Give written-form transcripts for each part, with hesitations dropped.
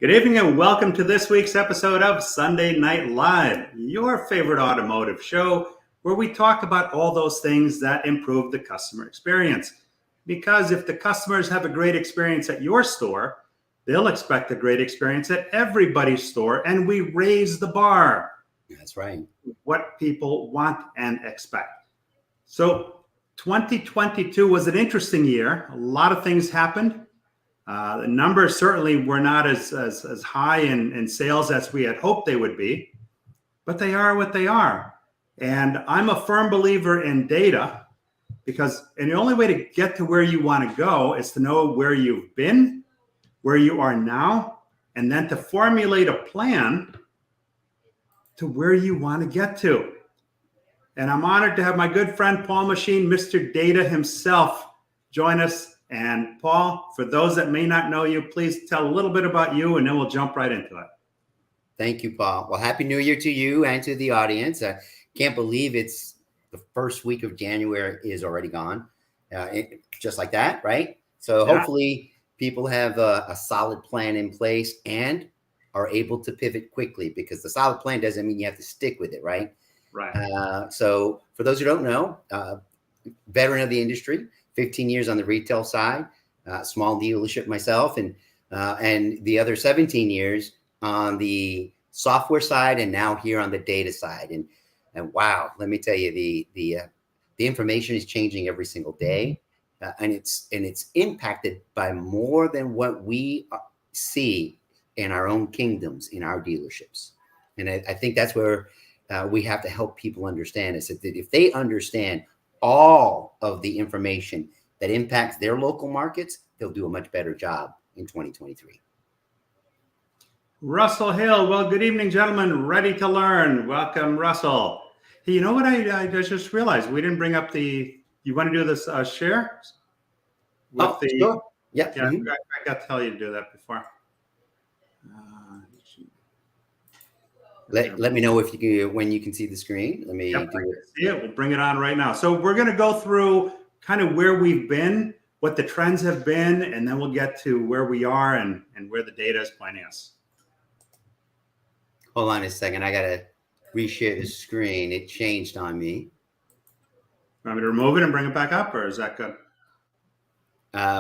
Good evening and welcome to this week's episode of Sunday Night Live, your favorite automotive show where we talk about all those things that improve the customer experience. Because if the customers have a great experience at your store, they'll expect a great experience at everybody's store, and we raise the bar. That's right. What people want and expect. So 2022 was an interesting year. A lot of things happened. The numbers certainly were not as high in sales as we had hoped they would be, but they are what they are. And I'm a firm believer in data because the only way to get to where you want to go is to know where you've been, where you are now, and then to formulate a plan to where you want to get to. And I'm honored to have my good friend Paul Machin, Mr. Data himself, join us. And Paul, for those that may not know you, please tell a little bit about you and then we'll jump right into it. Thank you, Paul. Well, Happy New Year to you and to the audience. I can't believe it's the first week of January is already gone. Just like that, right? So hopefully people have a solid plan in place and are able to pivot quickly, because the solid plan doesn't mean you have to stick with it, right? Right. So for those who don't know, veteran of the industry, 15 years on the retail side, small dealership myself, and the other 17 years on the software side, and now here on the data side. And wow, let me tell you, the information is changing every single day, and it's impacted by more than what we see in our own kingdoms, in our dealerships. And I think that's where we have to help people understand is that if they understand all of the information that impacts their local markets, they'll do a much better job in 2023. Russell Hill. Well, good evening, gentlemen. Ready to learn. Welcome, Russell. Hey, you know what? I just realized we didn't bring up you want to do this share? Sure. Yeah. Mm-hmm. I got to tell you to do that before. Let me know when you can see the screen. Let me do it. See it. We'll bring it on right now. So we're going to go through kind of where we've been, what the trends have been, and then we'll get to where we are and where the data is pointing us. Hold on a second. I got to reshare the screen. It changed on me. Want me to remove it and bring it back up, or is that good?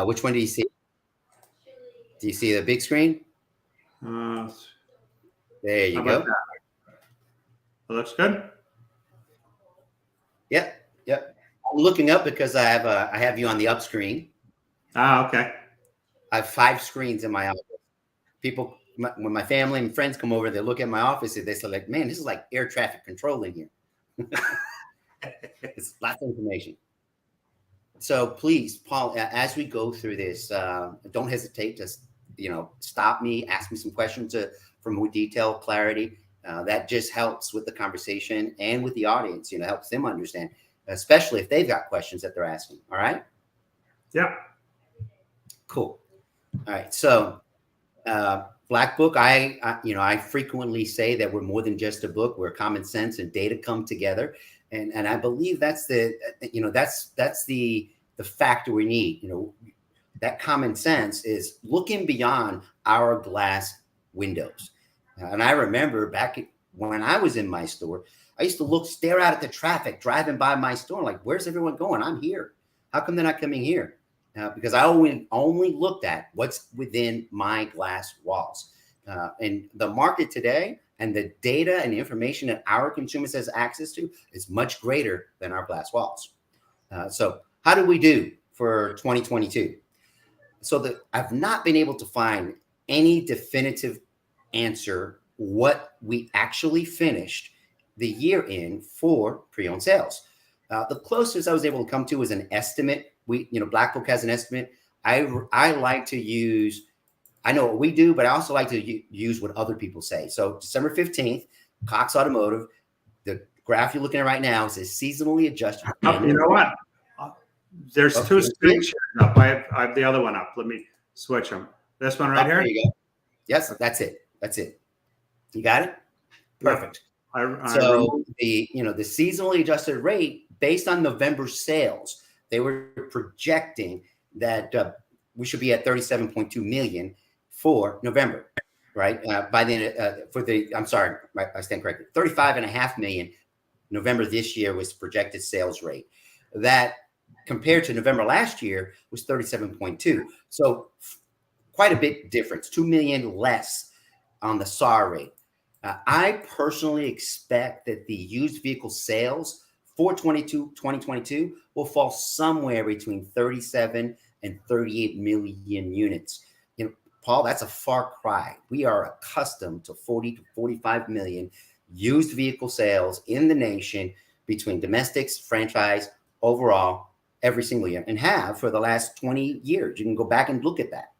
Which one do you see? Do you see the big screen? There you go. That looks good. Yep. I'm looking up because I have you on the up screen. Okay. I have 5 screens in my office. People, when my family and friends come over, they look at my office and they say, like, "Man, this is like air traffic control in here." It's lots of information. So please, Paul, as we go through this, don't hesitate to, stop me, ask me some questions for more detail, clarity. That just helps with the conversation and with the audience, helps them understand, especially if they've got questions that they're asking. All right. Yeah. Cool. All right. So, BLACKBOOK, I frequently say that we're more than just a book. We're common sense and data come together. And I believe that's that's the factor we need. That common sense is looking beyond our glass windows. And I remember back when I was in my store, I used to stare out at the traffic driving by my store, like, where's everyone going? I'm here. How come they're not coming here? Because I only looked at what's within my glass walls. And the market today and the data and the information that our consumers has access to is much greater than our glass walls. So how do we do for 2022? So I've not been able to find any definitive answer what we actually finished the year in for pre-owned sales. The closest I was able to come to is an estimate. BLACKBOOK has an estimate. I like to use, I know what we do, but I also like to use what other people say. So December 15th, Cox Automotive, the graph you're looking at right now says seasonally adjusted. You know what? There's 2 screens up. I have the other one up. Let me switch them. This one right here? There you go. Yes, that's it. You got it? Perfect. So the seasonally adjusted rate based on November sales, they were projecting that we should be at 37.2 million for November. right? By the I'm sorry, I stand corrected. 35.5 million. November this year was projected sales rate. That compared to November last year was 37.2. So quite a bit difference, 2 million less on the SAR rate. I personally expect that the used vehicle sales for 2022 will fall somewhere between 37 and 38 million units. You know, Paul, that's a far cry. We are accustomed to 40 to 45 million used vehicle sales in the nation between domestics, franchise, overall, every single year, and have for the last 20 years. You can go back and look at that.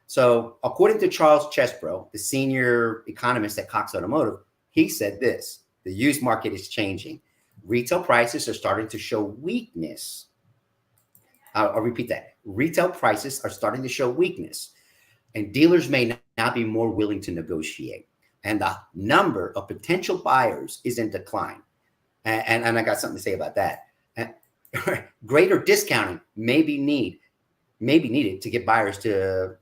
So according to Charles Chesbrough, the senior economist at Cox Automotive, he said this: the used market is changing. Retail prices are starting to show weakness. I'll repeat that. Retail prices are starting to show weakness, and dealers may now be more willing to negotiate. And the number of potential buyers is in decline. And I got something to say about that. Greater discounting may be needed to get buyers to,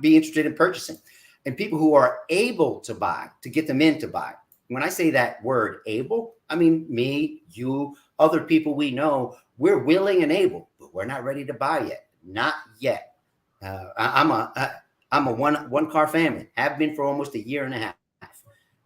be interested in purchasing, and people who are able to buy, to get them in to buy. When I say that word able, I mean me, you, other people we know. We're willing and able, but we're not ready to buy yet. Not yet. I'm a one car family. Have been for almost a year and a half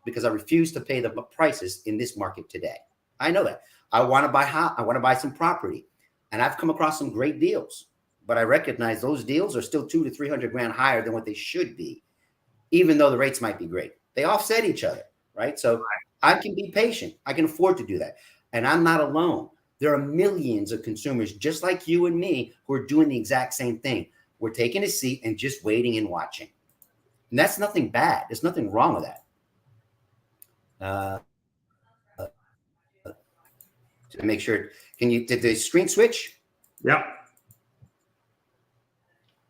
because I refuse to pay the prices in this market today. I know that. I want to buy some property, and I've come across some great deals. But I recognize those deals are still 200 to 300 grand higher than what they should be, even though the rates might be great. They offset each other, right? So I can be patient. I can afford to do that. And I'm not alone. There are millions of consumers just like you and me who are doing the exact same thing. We're taking a seat and just waiting and watching. And that's nothing bad. There's nothing wrong with that. To make sure, did the screen switch? Yep.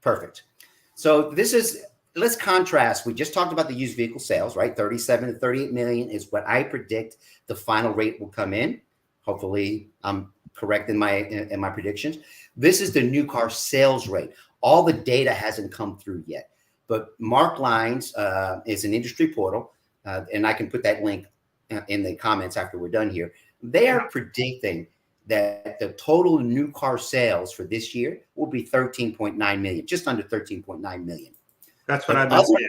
Perfect. So let's contrast. We just talked about the used vehicle sales, right? 37 to 38 million is what I predict the final rate will come in. Hopefully I'm correct in my predictions. This is the new car sales rate. All the data hasn't come through yet, but Mark Lines is an industry portal, and I can put that link in the comments after we're done here. They are predicting that the total new car sales for this year will be 13.9 million, just under 13.9 million. That's what I've been seeing.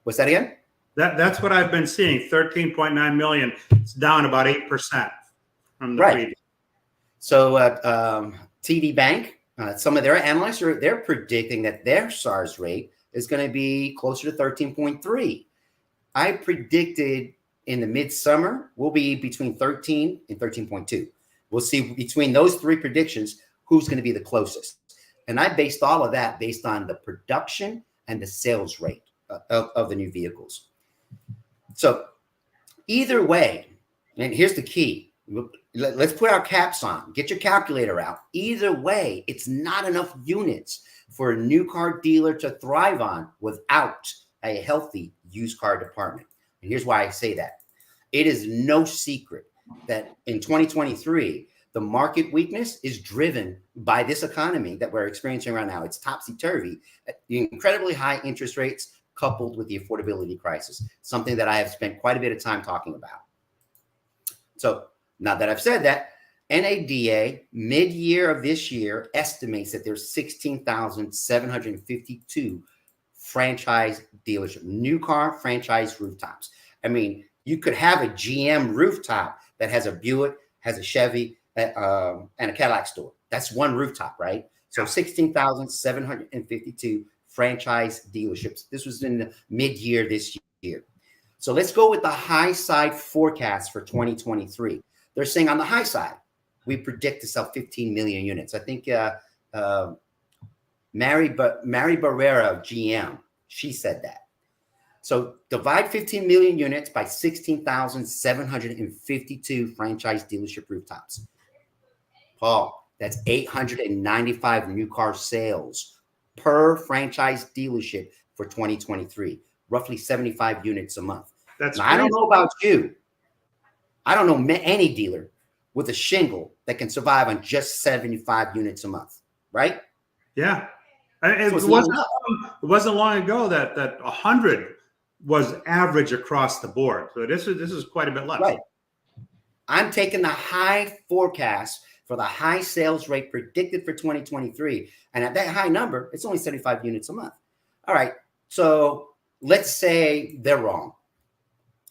What's that again? That's what I've been seeing, 13.9 million. It's down about 8% from the previous. So TD Bank, some of their analysts, they're predicting that their SARS rate is going to be closer to 13.3. I predicted in the midsummer we'll be between 13 and 13.2. We'll see between those three predictions who's going to be the closest. And I based all of that based on the production and the sales rate of the new vehicles. So either way, and here's the key. Let's put our caps on. Get your calculator out. Either way, it's not enough units for a new car dealer to thrive on without a healthy used car department. And here's why I say that. It is no secret that in 2023, the market weakness is driven by this economy that we're experiencing right now. It's topsy-turvy. The incredibly high interest rates coupled with the affordability crisis, something that I have spent quite a bit of time talking about. So now that I've said that, NADA mid-year of this year estimates that there's 16,752 franchise dealerships, new car franchise rooftops. I mean, you could have a GM rooftop that has a Buick, has a Chevy, and a Cadillac store. That's one rooftop, right? So 16,752 franchise dealerships. This was in the mid-year this year. So let's go with the high side forecast for 2023. They're saying on the high side, we predict to sell 15 million units. I think Mary Barrera of GM, she said that. So divide 15 million units by 16,752 franchise dealership rooftops. Paul, that's 895 new car sales per franchise dealership for 2023, roughly 75 units a month. Now, I don't know about you. I don't know any dealer with a shingle that can survive on just 75 units a month, right? Yeah. It So it's not wasn't enough. it wasn't long ago that 100 was average across the board. So this is quite a bit less. Right. I'm taking the high forecast for the high sales rate predicted for 2023. And at that high number, it's only 75 units a month. All right. So let's say they're wrong.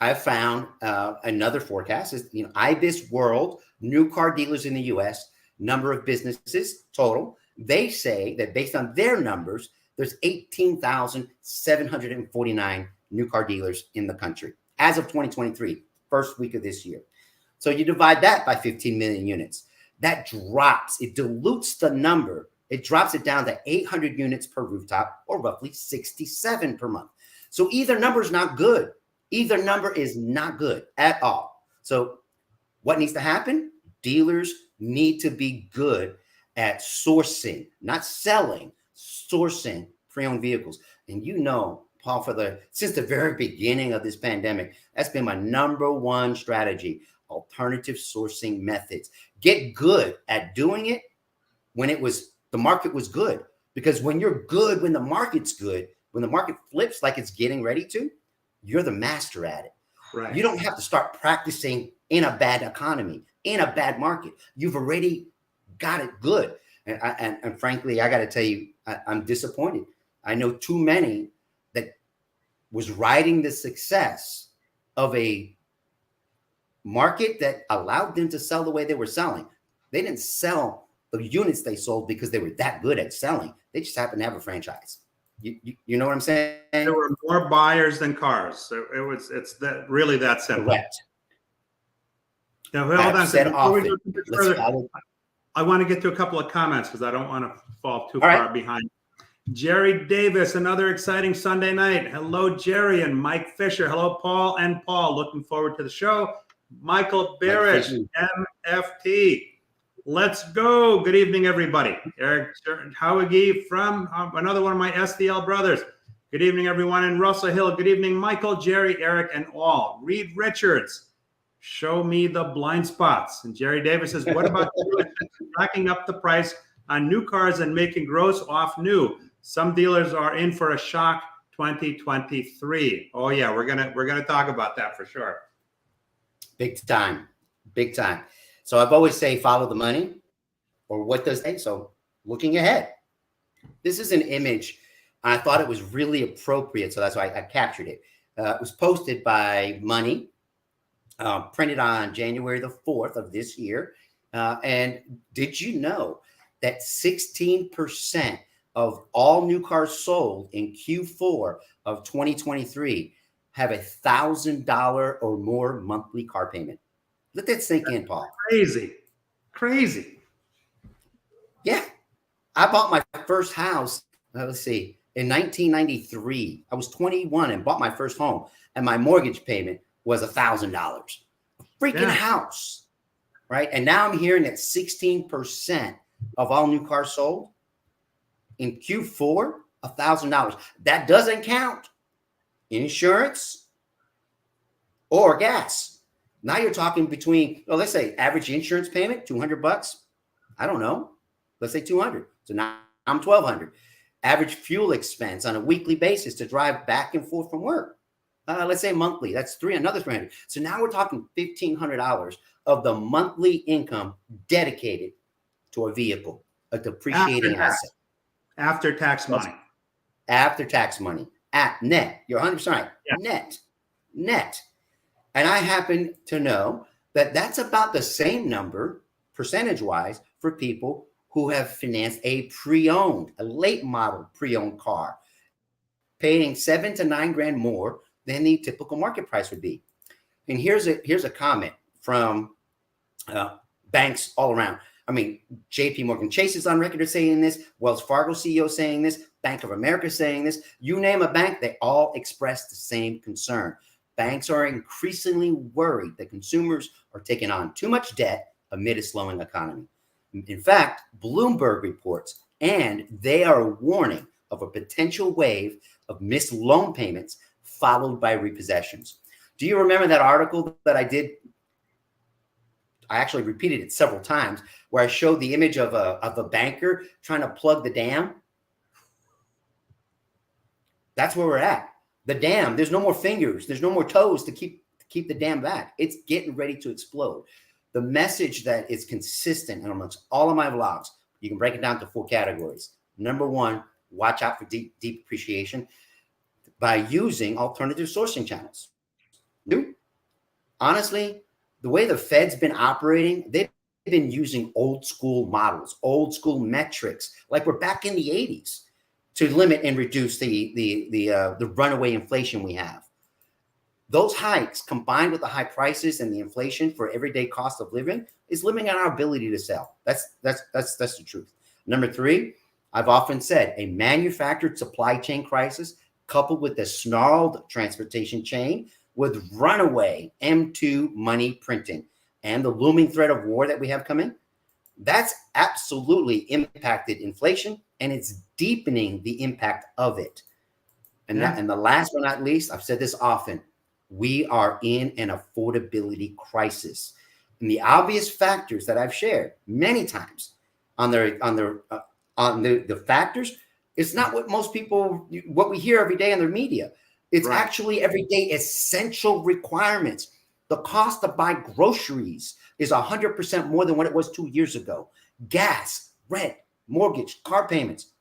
I found another forecast is, IBIS World, new car dealers in the US, number of businesses total. They say that based on their numbers, there's 18,749 new car dealers in the country as of 2023, first week of this year. So you divide that by 15 million units. That drops, it dilutes the number. It drops it down to 800 units per rooftop, or roughly 67 per month. So either number is not good. Either number is not good at all. So what needs to happen? Dealers need to be good at sourcing, not selling, sourcing pre-owned vehicles. And Paul, since the very beginning of this pandemic, that's been my number one strategy: alternative sourcing methods. Get good at doing it when the market was good. Because when you're good, when the market's good, when the market flips like it's getting ready to, you're the master at it. Right. You don't have to start practicing in a bad economy, in a bad market. You've already got it good. And frankly, I got to tell you, I'm disappointed. I know too many that was riding the success of a market that allowed them to sell the way they were selling. They didn't sell the units they sold because they were that good at selling. They just happened to have a franchise. You know what I'm saying? There were more buyers than cars. So it's really that simple. Correct. Now, hold on a second. Before we go a bit further, follow. I want to get to a couple of comments because I don't want to fall too All far right. behind. Jerry Davis, another exciting Sunday night. Hello, Jerry and Mike Fisher. Hello, Paul and Paul. Looking forward to the show. Michael Barish, MFT. Let's go. Good evening, everybody. Eric Howigi from another one of my SDL brothers. Good evening, everyone. In Russell Hill, good evening, Michael, Jerry, Eric, and all. Reed Richards, show me the blind spots. And Jerry Davis says, what about racking up the price on new cars and making gross off new? Some dealers are in for a shock 2023. Oh yeah, we're gonna talk about that for sure. Big time. So I've always say follow the money, or what does they? So looking ahead, this is an image. I thought it was really appropriate, so that's why I captured it. It was posted by Money, printed on January the 4th of this year. And did you know that 16% of all new cars sold in Q4 of 2023 have $1,000 or more monthly car payment? Let that sink in, Paul. Crazy. Yeah. I bought my first house, let's see, in 1993. I was 21 and bought my first home, and my mortgage payment was $1,000. A freaking house, right? And now I'm hearing that 16% of all new cars sold in Q4, $1,000. That doesn't count insurance or gas. Now you're talking between, let's say average insurance payment, $200. I don't know. Let's say 200. So now I'm 1,200. Average fuel expense on a weekly basis to drive back and forth from work. Let's say monthly. That's another 300. So now we're talking $1,500 of the monthly income dedicated to a vehicle, a depreciating asset. After tax money. After tax money. At net. You're 100% right. Yeah. Net. And I happen to know that that's about the same number, percentage-wise, for people who have financed a pre-owned, a late model pre-owned car, paying $7,000 to $9,000 more than the typical market price would be. And here's a comment from banks all around. I mean, JP Morgan Chase is on record as saying this, Wells Fargo CEO saying this, Bank of America saying this. You name a bank, they all express the same concern. Banks are increasingly worried that consumers are taking on too much debt amid a slowing economy. In fact, Bloomberg reports, and they are warning of a potential wave of missed loan payments followed by repossessions. Do you remember that article that I did? I actually repeated it several times, where I showed the image of a banker trying to plug the dam. That's where we're at. The dam, there's no more fingers, there's no more toes to keep the dam back. It's getting ready to explode. The message that is consistent and amongst all of my vlogs, you can break it down to 4 categories. Number 1, watch out for deep appreciation by using alternative sourcing channels. Honestly, the way the Fed's been operating, they've been using old school models, old school metrics, like we're back in the 80s, to limit and reduce the runaway inflation we have. Those hikes, combined with the high prices and the inflation for everyday cost of living, is limiting our ability to sell. That's the truth. Number 3, I've often said a manufactured supply chain crisis coupled with the snarled transportation chain with runaway M2 money printing and the looming threat of war that we have coming, that's absolutely impacted inflation, and it's deepening the impact of it. And the last but not least, I've said this often, we are in an affordability crisis. And the obvious factors that I've shared many times on the factors, it's not what we hear every day in their media. It's actually everyday essential requirements. The cost to buy groceries is 100% more than what it was 2 years ago. Gas, rent, mortgage, car payments.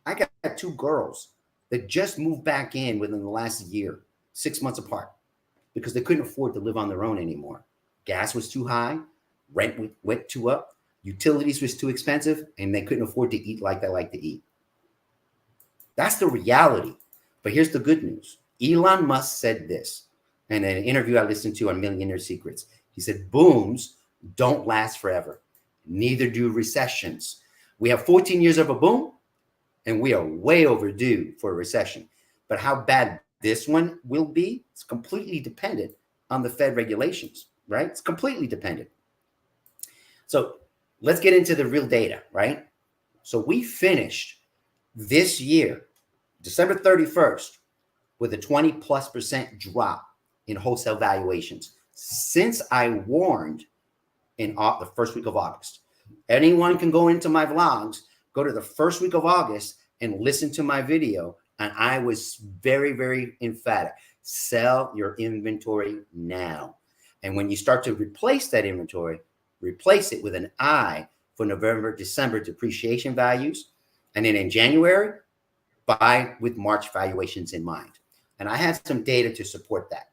I got 2 girls that just moved back in within the last year, 6 months apart, because they couldn't afford to live on their own anymore. Gas was too high, rent went too up, utilities was too expensive, and they couldn't afford to eat like they like to eat. That's the reality. But here's the good news. Elon Musk said this in an interview I listened to on Millionaire Secrets. He said, booms don't last forever. Neither do recessions. We have 14 years of a boom, and we are way overdue for a recession. But how bad this one will be, it's completely dependent on the Fed regulations, right? It's completely dependent. So let's get into the real data, right? So we finished this year, December 31st, with a 20+% drop in wholesale valuations since I warned in the first week of August. Anyone can go into my vlogs, go to the first week of August and listen to my video. And I was very, very emphatic. Sell your inventory now. And when you start to replace that inventory, replace it with an eye for November, December depreciation values. And then in January, buy with March valuations in mind. And I have some data to support that.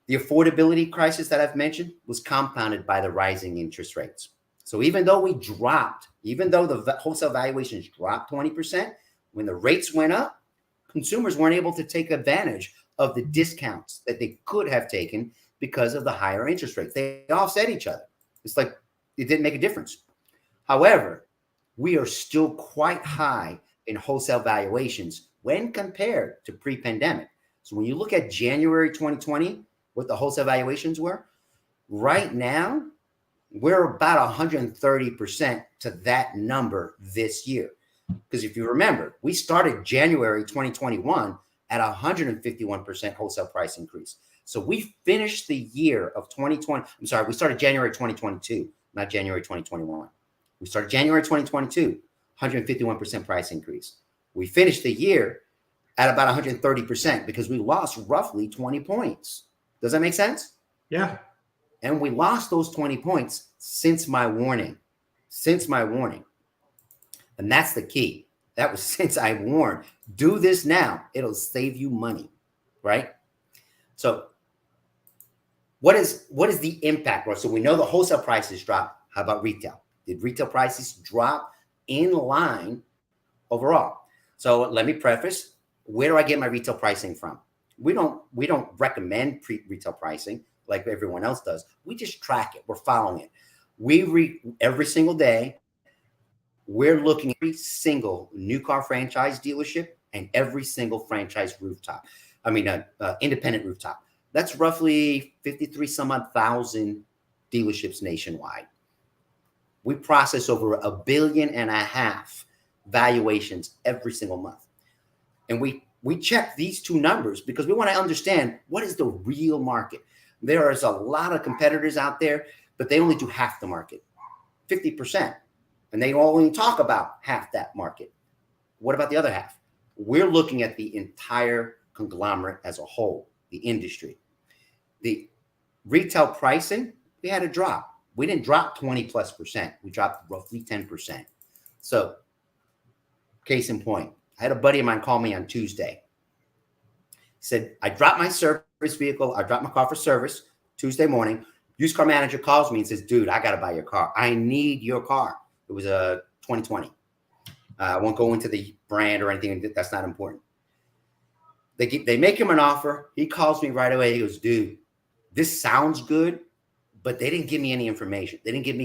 The affordability crisis that I've mentioned was compounded by the rising interest rates. So even though the wholesale valuations dropped 20%, when the rates went up, consumers weren't able to take advantage of the discounts that they could have taken because of the higher interest rates. They offset each other. It's like it didn't make a difference. However, we are still quite high in wholesale valuations when compared to pre-pandemic. So when you look at January 2020, what the wholesale valuations were, right now, we're about 130% to that number this year. Because if you remember, we started January 2021 at 151% wholesale price increase. So we finished the year of 2020. I'm sorry, we started January 2022, not January 2021. We started January 2022, 151% price increase. We finished the year at about 130% because we lost roughly 20 points. Does that make sense? Yeah. And we lost those 20 points since my warning. And that's the key. That was since I warned. Do this now. It'll save you money, right? So what is the impact? So we know the wholesale prices drop. How about retail? Did retail prices drop in line overall? So let me preface, where do I get my retail pricing from? We don't recommend retail pricing like everyone else does. We just track it. We're following it. Every single day, we're looking at every single new car franchise dealership and every single franchise rooftop. Independent rooftop. That's roughly 53 some odd thousand dealerships nationwide. We process over $1.5 billion valuations every single month. And we check these two numbers because we want to understand what is the real market. There is a lot of competitors out there, but they only do half the market, 50%. And they only talk about half that market. What about the other half? we're looking at the entire conglomerate as a whole, the industry. The retail pricing, we had a drop. We didn't drop 20+%. We dropped roughly 10%. So, case in point, I had a buddy of mine call me on Tuesday. He said, I dropped my service vehicle. I dropped my car for service Tuesday morning. Used car manager calls me and says, dude, I got to buy your car. I need your car. It was a 2020. I won't go into the brand or anything. That's not important. They make him an offer. He calls me right away. He goes, dude, this sounds good, but they didn't give me any information. They didn't give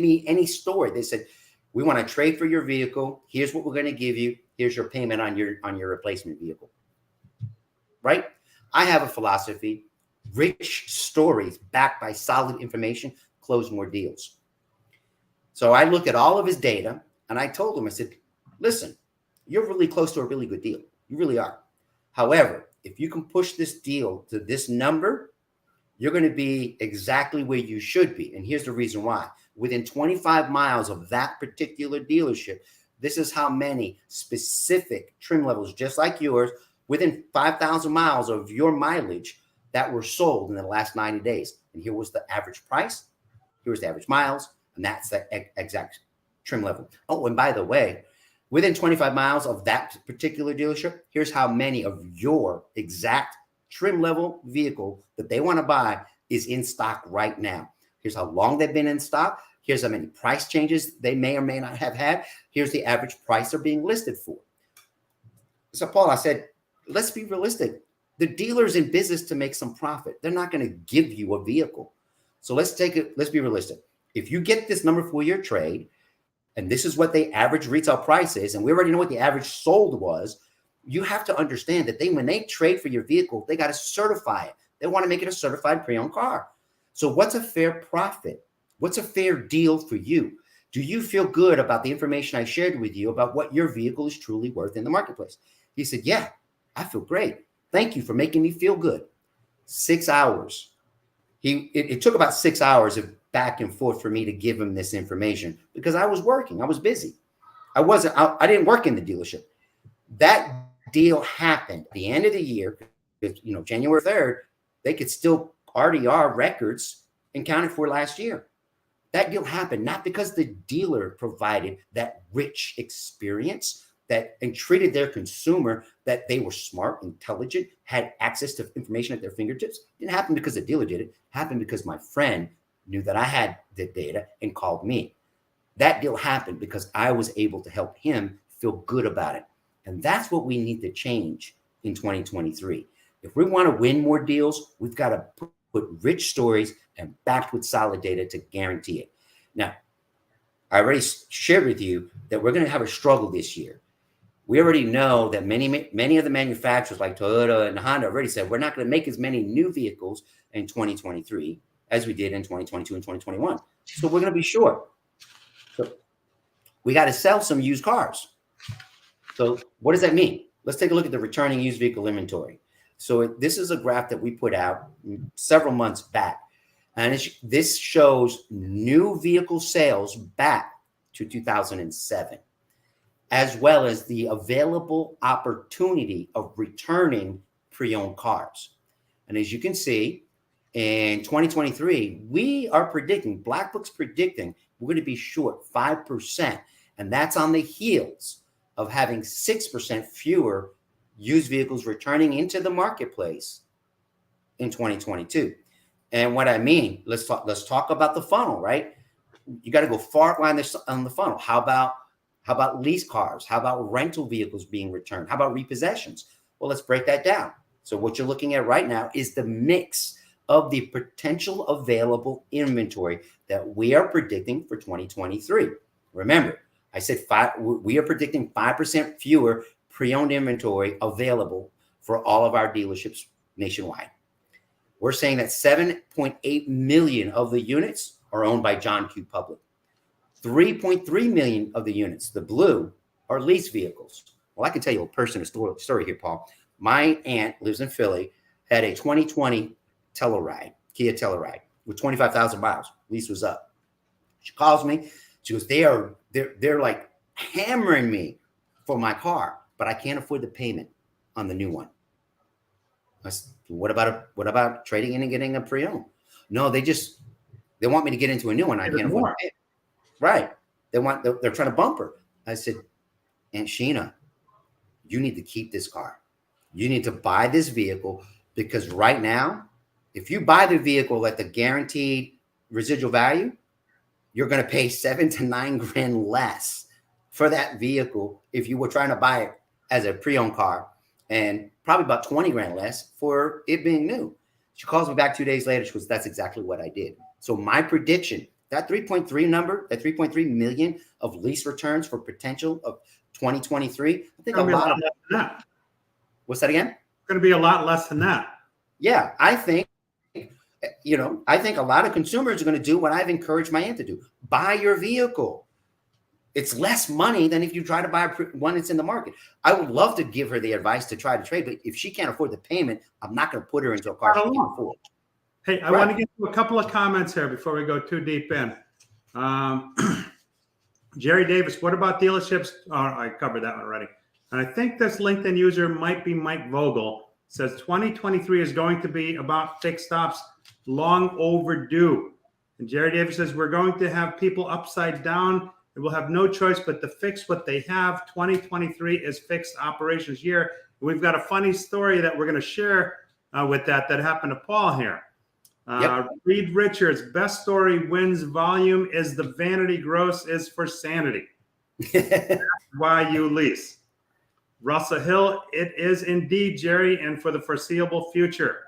me any story. They said, we want to trade for your vehicle. Here's what we're going to give you. Here's your payment on your replacement vehicle. Right? I have a philosophy: rich stories backed by solid information close more deals. So I looked at all of his data and I told him, I said, listen, you're really close to a really good deal. You really are. However, if you can push this deal to this number, you're going to be exactly where you should be. And here's the reason why. Within 25 miles of that particular dealership, this is how many specific trim levels, just like yours, within 5,000 miles of your mileage that were sold in the last 90 days. And here was the average price. Here was the average miles. And that's the exact trim level. Oh, and by the way, within 25 miles of that particular dealership, here's how many of your exact trim level vehicle that they want to buy is in stock right now. Here's how long they've been in stock. Here's how many price changes they may or may not have had. Here's the average price they're being listed for. So, Paul, I said, let's be realistic. The dealer's in business to make some profit. They're not going to give you a vehicle. So let's be realistic. If you get this number for your trade, and this is what the average retail price is, and we already know what the average sold was, you have to understand that when they trade for your vehicle, they got to certify it. They want to make it a certified pre-owned car. So what's a fair profit? What's a fair deal for you? Do you feel good about the information I shared with you about what your vehicle is truly worth in the marketplace? He said, yeah, I feel great. Thank you for making me feel good. 6 hours. It took about 6 hours of back and forth for me to give him this information because I was working. I was busy. I didn't work in the dealership. That deal happened at the end of the year. January 3rd, they could still RDR records and counted for last year. That deal happened not because the dealer provided that rich experience and treated their consumer that they were smart, intelligent, had access to information at their fingertips. It didn't happen because the dealer did it. It happened because my friend knew that I had the data and called me. That deal happened because I was able to help him feel good about it. And that's what we need to change in 2023. If we want to win more deals, we've got to put rich stories and backed with solid data to guarantee it. Now, I already shared with you that we're going to have a struggle this year. We already know that many of the manufacturers like Toyota and Honda already said we're not going to make as many new vehicles in 2023 as we did in 2022 and 2021. So we're going to be short. So we got to sell some used cars. So what does that mean? Let's take a look at the returning used vehicle inventory. So this is a graph that we put out several months back. And this shows new vehicle sales back to 2007, as well as the available opportunity of returning pre-owned cars. And as you can see, in 2023, we are predicting, BLACKBOOK's predicting, we're going to be short 5%. And that's on the heels of having 6% fewer used vehicles returning into the marketplace in 2022. And what I mean, let's talk about the funnel, right? You got to go far on the funnel. How about lease cars? How about rental vehicles being returned? How about repossessions? Well, let's break that down. So what you're looking at right now is the mix of the potential available inventory that we are predicting for 2023. Remember, I said we are predicting 5% fewer pre-owned inventory available for all of our dealerships nationwide. We're saying that 7.8 million of the units are owned by John Q. Public. 3.3 million of the units, the blue, are lease vehicles. Well, I can tell you a personal story here, Paul. My aunt lives in Philly, had a 2020 Telluride, Kia Telluride, with 25,000 miles. Lease was up. She calls me. She goes, they're like hammering me for my car, but I can't afford the payment on the new one. What about trading in and getting a pre-owned? No, they want me to get into a new one. I can't afford it. Right. They're trying to bump her. I said, Aunt Sheena, you need to keep this car. You need to buy this vehicle, because right now, if you buy the vehicle at the guaranteed residual value, you're going to pay $7 to $9 grand less for that vehicle if you were trying to buy it as a pre-owned car, and probably about 20 grand less for it being new. She calls me back 2 days later. She goes, that's exactly what I did. So my prediction, that 3.3 number, that 3.3 million of lease returns for potential of 2023, I think a lot of that. What's that again? It's going to be a lot less than that. Yeah, I think a lot of consumers are going to do what I've encouraged my aunt to do. Buy your vehicle. It's less money than if you try to buy one that's in the market. I would love to give her the advice to try to trade, but if she can't afford the payment, I'm not going to put her into a car she can't afford. Hey, I want to get to a couple of comments here before we go too deep in. Jerry Davis, what about dealerships? Oh, I covered that one already. And I think this LinkedIn user might be Mike Vogel. Says 2023 is going to be about fixed stops, long overdue. And Jerry Davis says we're going to have people upside down. They will have no choice but to fix what they have. 2023 is fixed operations year. We've got a funny story that we're going to share with that happened to Paul here. Reed Richards, best story wins volume is the vanity gross is for sanity. That's why you lease. Russell Hill, it is indeed, Jerry, and for the foreseeable future.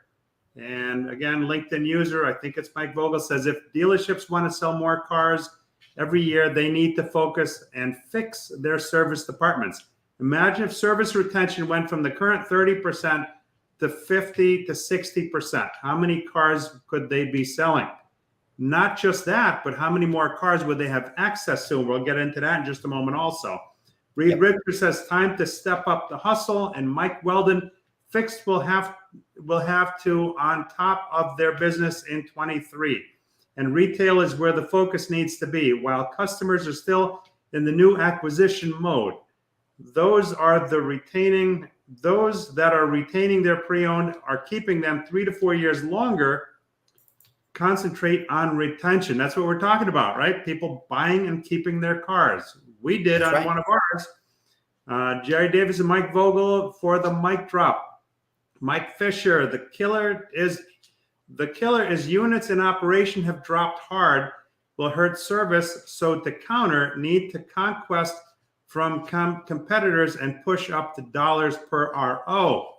And again, LinkedIn user, I think it's Mike Vogel, says if dealerships want to sell more cars every year, they need to focus and fix their service departments. Imagine if service retention went from the current 30% to 50 to 60%. How many cars could they be selling? Not just that, but how many more cars would they have access to? And we'll get into that in just a moment also. Reed Richards says time to step up the hustle, and Mike Weldon, fixed will have to on top of their business in 23. And retail is where the focus needs to be. While customers are still in the new acquisition mode, those that are retaining their pre-owned are keeping them 3 to 4 years longer. Concentrate on retention. That's what we're talking about, right? People buying and keeping their cars. We did on one of ours. Jerry Davis and Mike Vogel for the mic drop. Mike Fisher, the killer is units in operation have dropped hard, will hurt service. So to counter, need to conquest from competitors and push up the dollars per RO.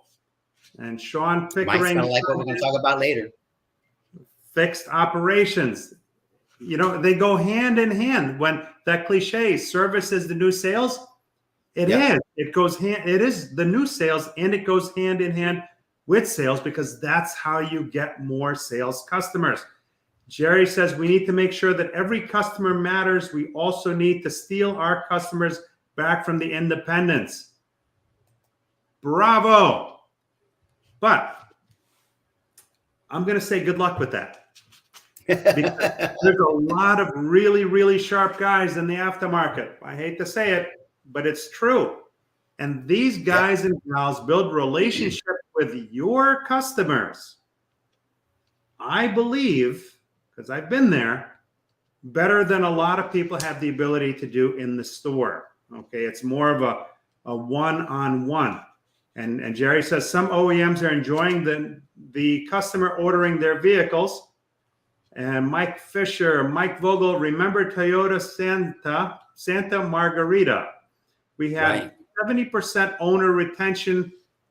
And Sean Pickering, like what we're going to talk about later. Fixed operations. They go hand in hand. When that cliche, service is the new sales, it is. It goes hand. It is the new sales, and it goes hand in hand with sales, because that's how you get more sales customers. Jerry says we need to make sure that every customer matters. We also need to steal our customers back from the independents. Bravo. But I'm going to say good luck with that. Because there's a lot of really, really sharp guys in the aftermarket. I hate to say it, but it's true. And these guys and gals build relationships with your customers. I believe, because I've been there, better than a lot of people have the ability to do in the store. Okay, it's more of a one-on-one. And Jerry says some OEMs are enjoying the customer ordering their vehicles. And Mike Fisher, Mike Vogel, remember Toyota Santa Margarita. We had 70% owner retention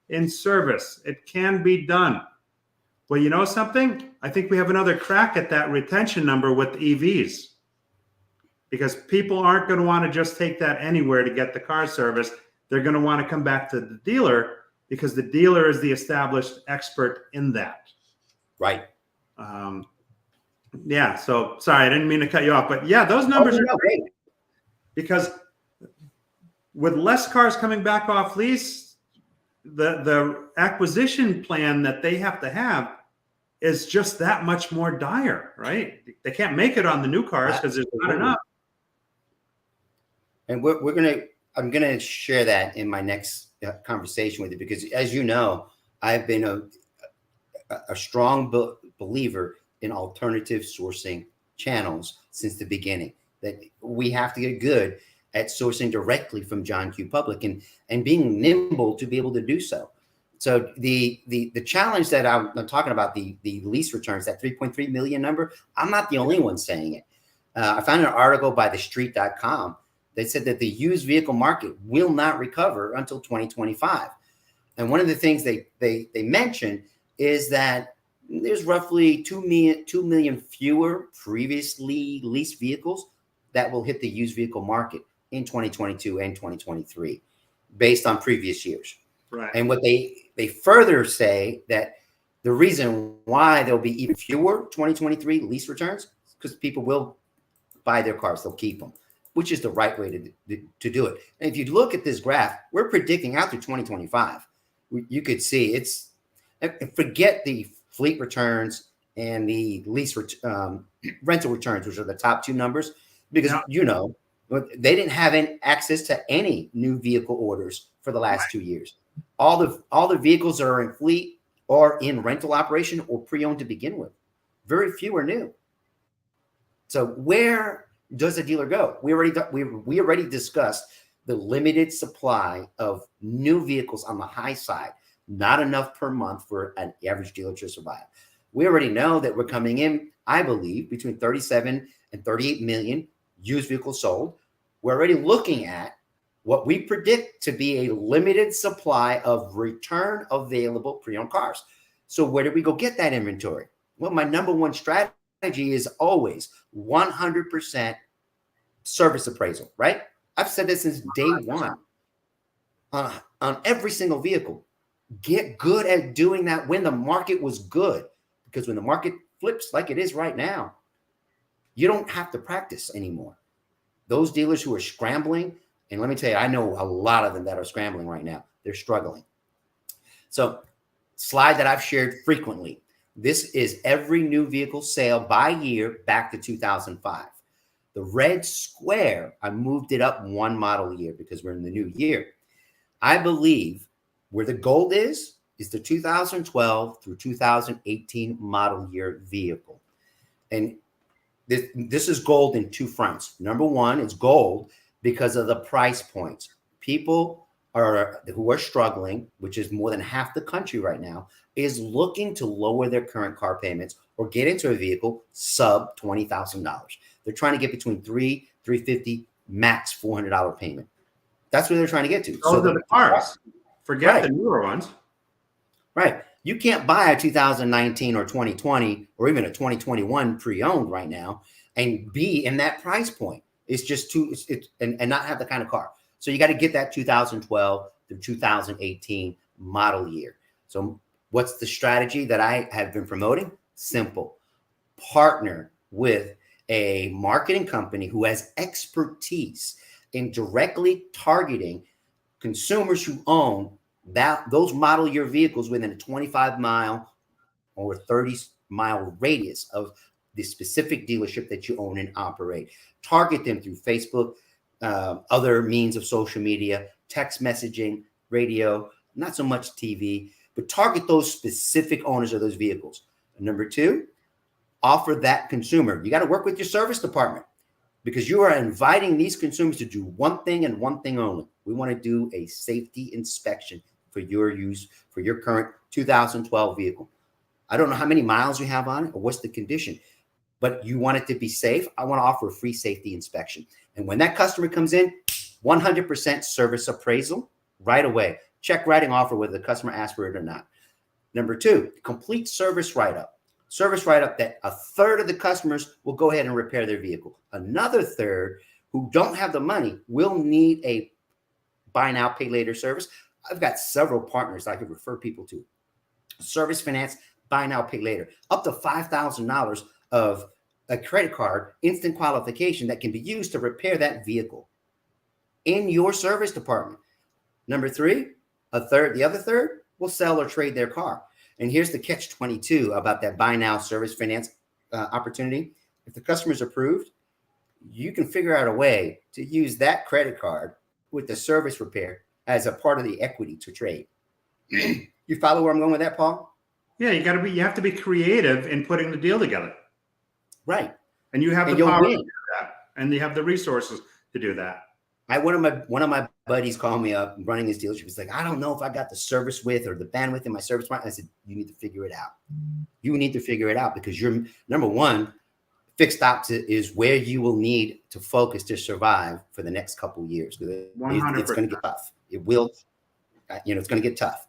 in service. It can be done. Well, you know something? I think we have another crack at that retention number with EVs, because people aren't going to want to just take that anywhere to get the car service. They're going to want to come back to the dealer, because the dealer is the established expert in that. Right. Yeah. So sorry, I didn't mean to cut you off, but yeah, those numbers are great, because with less cars coming back off lease, the acquisition plan that they have to have is just that much more dire, right? They can't make it on the new cars because there's not enough. And we're going to I'm going to share that in my next conversation with you, because as you know, I've been a strong believer in alternative sourcing channels since the beginning, that we have to get good at sourcing directly from John Q. Public and being nimble to be able to do so. So the challenge that I'm talking about, the lease returns, that 3.3 million number, I'm not the only one saying it. I found an article by thestreet.com that said that the used vehicle market will not recover until 2025. And one of the things they mentioned is that there's roughly 2 million fewer previously leased vehicles that will hit the used vehicle market in 2022 and 2023 based on previous years. Right. And what they further say that the reason why there'll be even fewer 2023 lease returns is because people will buy their cars, they'll keep them, which is the right way to do it. And if you look at this graph, we're predicting out through 2025. You could see it's, forget the fleet returns and the lease rental returns, which are the top two numbers, because you know they didn't have any access to any new vehicle orders for the last 2 years. All the vehicles that are in fleet or in rental operation or pre-owned to begin with. Very few are new. So where does the dealer go? We already discussed the limited supply of new vehicles on the high side, not enough per month for an average dealer to survive. We already know that we're coming in, I believe, between 37 and 38 million used vehicles sold. We're already looking at what we predict to be a limited supply of return available pre-owned cars. So where do we go get that inventory? Well, my number one strategy is always 100% service appraisal, right? I've said this since day one. On every single vehicle, get good at doing that when the market was good. Because when the market flips like it is right now, you don't have to practice anymore. Those dealers who are scrambling, and let me tell you, I know a lot of them that are scrambling right now. They're struggling. So, slide that I've shared frequently. This is every new vehicle sale by year back to 2005. The red square, I moved it up one model year because we're in the new year. I believe where the gold is the 2012 through 2018 model year vehicle. And this is gold in two fronts. Number one, it's gold because of the price points. People who are struggling, which is more than half the country right now, is looking to lower their current car payments or get into a vehicle sub $20,000. They're trying to get between $350, max $400 payment. That's where they're trying to get to. Those are the cars. Forget the newer ones. Right. You can't buy a 2019 or 2020 or even a 2021 pre-owned right now and be in that price point. It's just too, and not have the kind of car. So you got to get that 2012 through 2018 model year. So what's the strategy that I have been promoting? Simple. Partner with a marketing company who has expertise in directly targeting consumers who own those model year vehicles within a 25-mile or 30-mile radius of the specific dealership that you own and operate. Target them through Facebook, other means of social media, text messaging, radio, not so much TV, but target those specific owners of those vehicles. And number two, offer that consumer. You got to work with your service department because you are inviting these consumers to do one thing and one thing only. We want to do a safety inspection for your use for your current 2012 vehicle. I don't know how many miles you have on it or what's the condition, but you want it to be safe. I want to offer a free safety inspection. And when that customer comes in, 100% service appraisal right away. Check writing offer whether the customer asked for it or not. Number two, complete service write-up. Service write-up that a third of the customers will go ahead and repair their vehicle. Another third who don't have the money will need a buy now, pay later service. I've got several partners I could refer people to. Service finance, buy now, pay later. Up to $5,000 of a credit card, instant qualification that can be used to repair that vehicle in your service department. Number three, the other third will sell or trade their car. And here's the catch-22 about that buy now service finance opportunity. If the customer is approved, you can figure out a way to use that credit card with the service repair as a part of the equity to trade. You follow where I'm going with that, Paul? Yeah, you have to be creative in putting the deal together. Right. And you have And the you'll power to win. do that. And you have the resources to do that. One of my buddies called me up running his dealership. He's like, I don't know if I got the service width or the bandwidth in my service line. I said, you need to figure it out. You need to figure it out because you're number one, fixed ops is where you will need to focus to survive for the next couple of years. 100%. It's going to get tough. It will, it's going to get tough.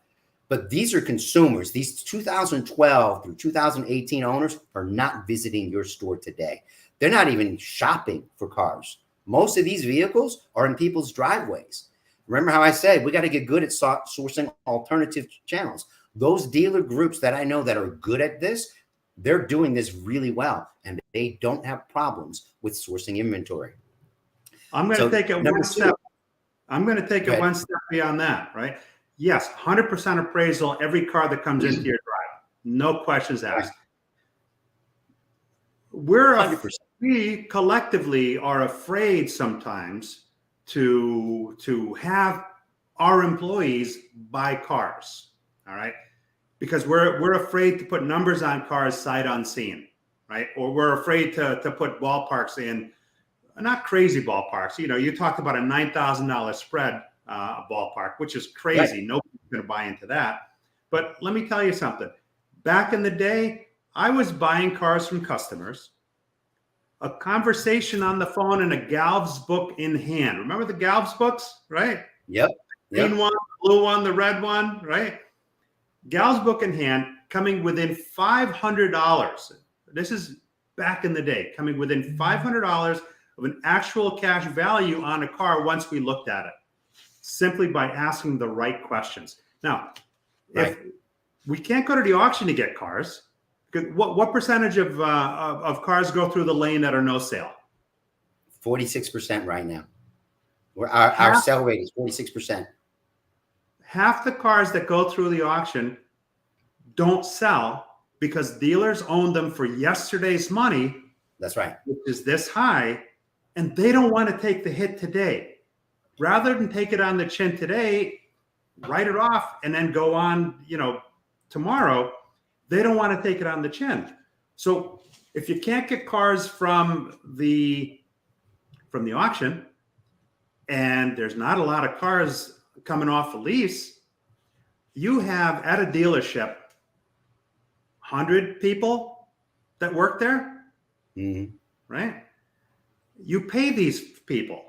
But these are consumers. These 2012 through 2018 owners are not visiting your store today. They're not even shopping for cars. Most of these vehicles are in people's driveways. Remember how I said we got to get good at sourcing alternative channels. Those dealer groups that I know that are good at this, they're doing this really well, and they don't have problems with sourcing inventory. I'm going to take it one step. I'm going to take it one step beyond that, right? Yes, 100% appraisal, every car that comes into your drive. No questions asked. We collectively are afraid sometimes to have our employees buy cars, all right? Because we're afraid to put numbers on cars sight unseen, right? Or we're afraid to put ballparks in, not crazy ballparks. You know, you talked about a $9,000 spread ballpark, which is crazy. Right. Nobody's going to buy into that. But let me tell you something. Back in the day, I was buying cars from customers, a conversation on the phone and a Galv's book in hand. Remember the Galv's books, right? Yep. Green one, blue one, the red one, right? Gal's book in hand, coming within $500. This is back in the day, coming within $500 of an actual cash value on a car once we looked at it, simply by asking the right questions. Now, if we can't go to the auction to get cars, what percentage of cars go through the lane that are no sale? 46% right now. Our sell rate is 46%. Half the cars that go through the auction don't sell because dealers own them for yesterday's money. That's right. Which is this high, and they don't want to take the hit today. Rather than take it on the chin today, write it off, and then go on, tomorrow, they don't want to take it on the chin. So if you can't get cars from the auction, and there's not a lot of cars coming off a lease, you have at a dealership 100 people that work there, right? You pay these people,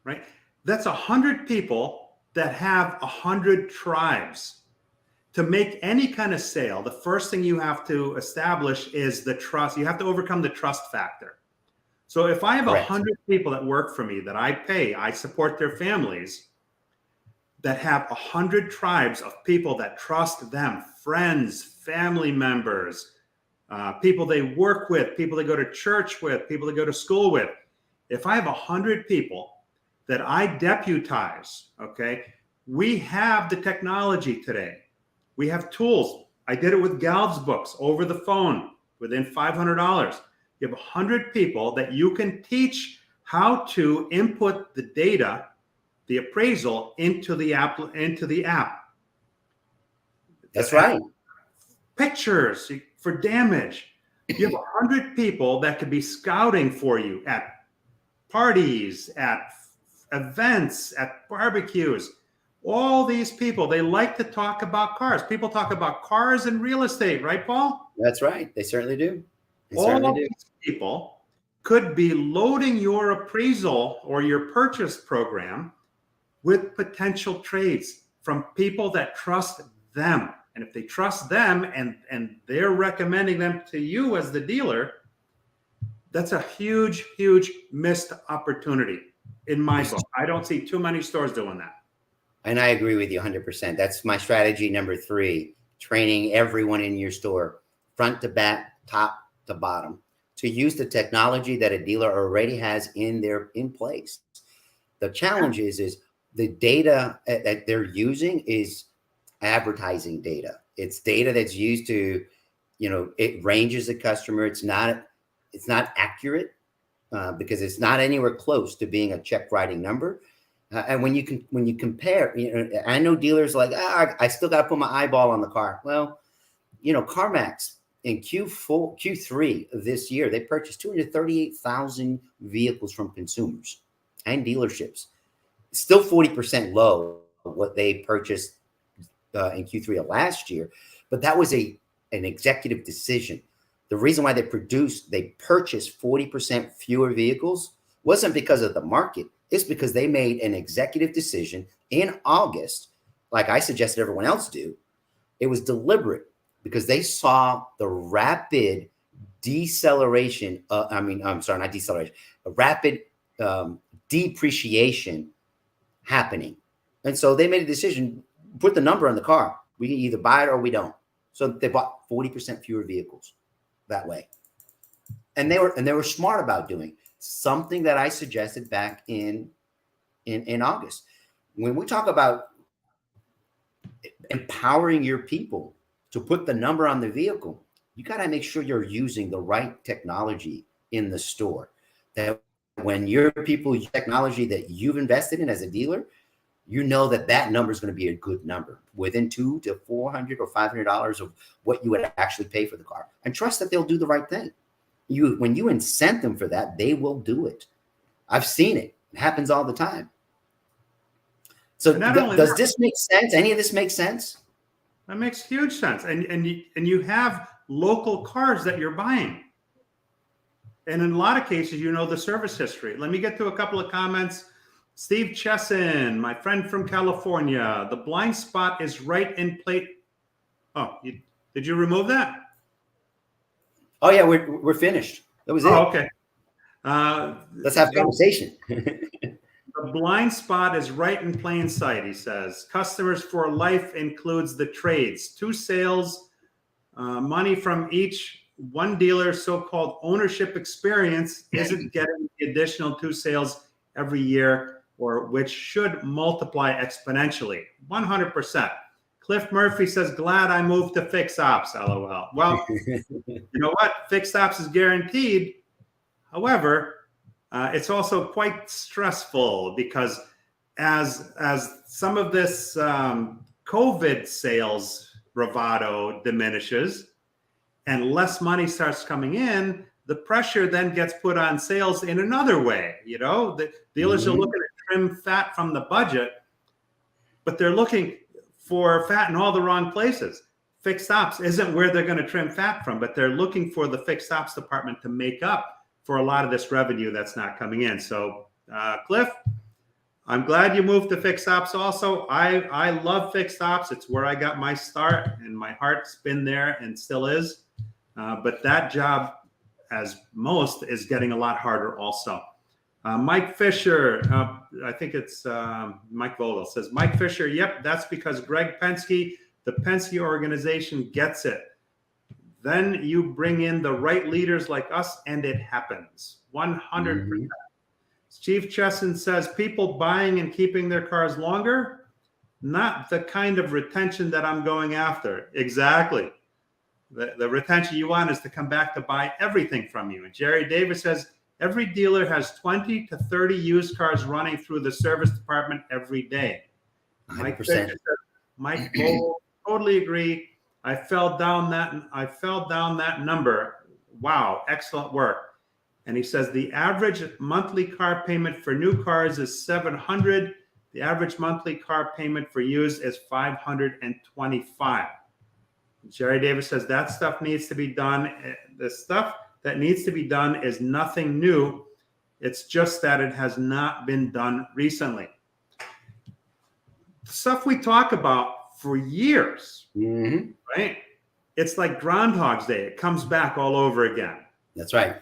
right? That's 100 people that have 100 tribes. To make any kind of sale, the first thing you have to establish is the trust. You have to overcome the trust factor. So if I have 100 people that work for me that I pay, I support their families, that have 100 tribes of people that trust them, friends, family members, people they work with, people they go to church with, people they go to school with. If I have 100 people that I deputize, okay, we have the technology today. We have tools. I did it with Galv's books over the phone within $500. You have 100 people that you can teach how to input the data, the appraisal into the app. That's right. Pictures for damage. You have 100 people that could be scouting for you at parties, at events, at barbecues. All these people, they like to talk about cars. People talk about cars and real estate, right, Paul? That's right. They certainly do. All these people could be loading your appraisal or your purchase program with potential trades from people that trust them. And if they trust them and they're recommending them to you as the dealer, that's a huge, huge missed opportunity in my book. I don't see too many stores doing that. And I agree with you 100%. That's my strategy number 3, training everyone in your store, front to back, top to bottom, to use the technology that a dealer already has in place. The challenge is the data that they're using is advertising data. It's data that's used to, it ranges the customer. It's not accurate because it's not anywhere close to being a check writing number. And when you compare, I know dealers like, I still got to put my eyeball on the car. Well, CarMax in Q3 of this year, they purchased 238,000 vehicles from consumers and dealerships. Still 40% low what they purchased in Q3 of last year, but that was an executive decision. The reason why they purchased 40% fewer vehicles wasn't because of the market. It's because they made an executive decision in August, like I suggested everyone else do. It was deliberate because they saw the rapid deceleration. I'm sorry, not deceleration, a rapid depreciation happening. And so they made a decision, put the number on the car. We can either buy it or we don't. So they bought 40% fewer vehicles that way. And they were smart about doing something that I suggested back in August. When we talk about empowering your people to put the number on the vehicle, you got to make sure you're using the right technology in the store. That when your people use technology that you've invested in as a dealer, you know that number is going to be a good number within $200 to $400 or $500 of what you would actually pay for the car, and trust that they'll do the right thing. When you incent them for that, they will do it. I've seen it. It happens all the time. So does this make sense? Any of this make sense? That makes huge sense. And you have local cars that you're buying. And in a lot of cases, the service history. Let me get to a couple of comments. Steve Chesson, my friend from California, the blind spot is right in plate. Oh, did you remove that? Oh yeah, we're finished. That was it. Oh, okay. Let's have a conversation. The blind spot is right in plain sight, he says. Customers for life includes the trades, 2 sales, money from each, 1 dealer, so-called ownership experience isn't getting the additional 2 sales every year, or which should multiply exponentially. 100%. Cliff Murphy says, glad I moved to fixed ops, LOL. Well, you know what? Fixed ops is guaranteed. However, it's also quite stressful because as some of this COVID sales bravado diminishes and less money starts coming in, the pressure then gets put on sales in another way. The dealers are looking to trim fat from the budget, but they're looking for fat in all the wrong places. Fixed ops isn't where they're going to trim fat from, but they're looking for the fixed ops department to make up for a lot of this revenue that's not coming in. So, Cliff, I'm glad you moved to fixed ops also. I love fixed ops. It's where I got my start, and my heart's been there and still is. But that job, as most, is getting a lot harder also. Mike Fisher, I think it's Mike Vogel, says, Mike Fisher, yep, that's because Greg Penske, the Penske organization, gets it. Then you bring in the right leaders like us, and it happens. 100%. Steve Chesson says, people buying and keeping their cars longer, not the kind of retention that I'm going after. Exactly. The retention you want is to come back to buy everything from you. And Jerry Davis says, every dealer has 20 to 30 used cars running through the service department every day. 100%. Mike Vogel, totally agree. I fell down that number. Wow, excellent work. And he says the average monthly car payment for new cars is $700. The average monthly car payment for used is $525. Jerry Davis says that stuff needs to be done. The stuff that needs to be done is nothing new. It's just that it has not been done recently. The stuff we talk about for years, right? It's like Groundhog's Day. It comes back all over again. That's right.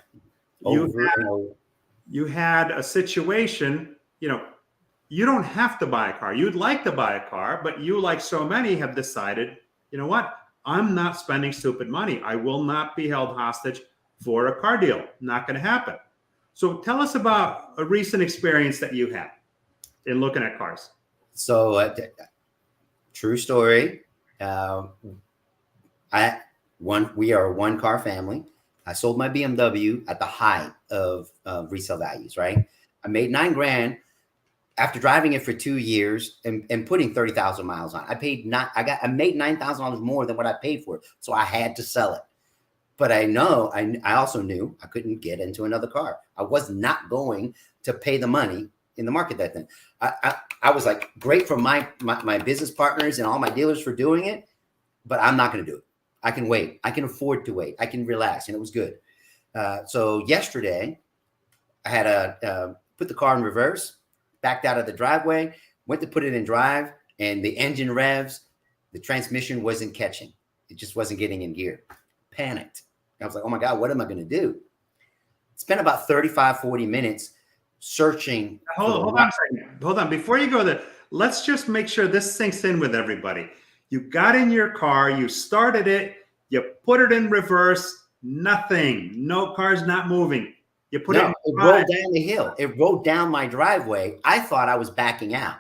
You had a situation, you don't have to buy a car. You'd like to buy a car, but you, like so many, have decided, you know what? I'm not spending stupid money. I will not be held hostage for a car deal. Not going to happen. So tell us about a recent experience that you had in looking at cars. So true story. We are a 1-car family. I sold my BMW at the height of resale values, right? I made $9,000. after driving it for 2 years and putting 30,000 miles on, I made $9,000 more than what I paid for it. So I had to sell it. But I also knew I couldn't get into another car. I was not going to pay the money in the market that then. I was like, great for my business partners and all my dealers for doing it, but I'm not going to do it. I can wait. I can afford to wait. I can relax. And it was good. So yesterday I had to put the car in reverse, backed out of the driveway, went to put it in drive, and the engine revs, the transmission wasn't catching. It just wasn't getting in gear. Panicked. I was like, oh my God, what am I going to do? Spent about 35, 40 minutes searching. Hold on a second. Hold on. Before you go there, let's just make sure this sinks in with everybody. You got in your car, you started it, you put it in reverse, nothing. No car's not moving. You put it rolled down the hill. It rolled down my driveway. I thought I was backing out.